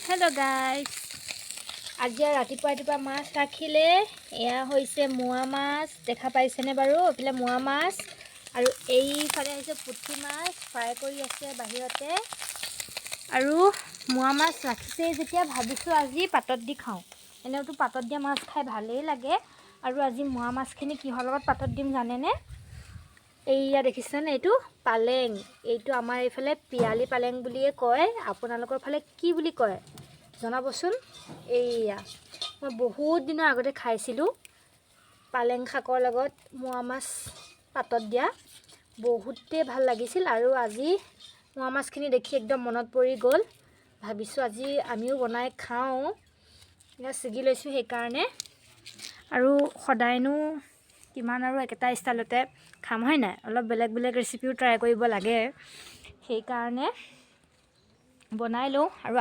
hello guys आज रातिपुवा माছ राखिले एया होइसे मुआ माछ देखा पाइसेने बारू एफाले मुआ माछ आरु एइफाले होइसे पुठी माछ फ्राई करि आछे बाहिरते आरु मुआ माछ राखिसे जेतिया भाबिसु আজি पातत दि खाऊ एनेउटो पातत दिया माछ खाइ भालेই लागे आरु আজি मुआ माछखिनि किहर লগত पातत दिम जानेने एइया देखिछने एटु पालें एइटु आमार एफाले पियाली पालें बुलिए कय आपनालोকৰ फाले কি বুলি কয় জনাবচোন एइया মই বহুত দিনৰ আগতে খাইছিলো পালেং শাকৰ লগত মুৱা মাছ পাতত দিয়া বহুতে ভাল লাগিছিল আৰু আজি মুৱা মাছখিনি দেখি একদম মনত পৰি গল ভাবিছো আজি আমিও বনাই খাও ইয়া সিগি লৈছো সেই কাৰণে আৰু সদায়নো কিমান আৰু একেটা ষ্টাইলতে খাম হয় না অলপ বেলেগ বেলেগ ৰেচিপিও ট্ৰাই কৰিব লাগে সেই কাৰণে বনাই লও আৰু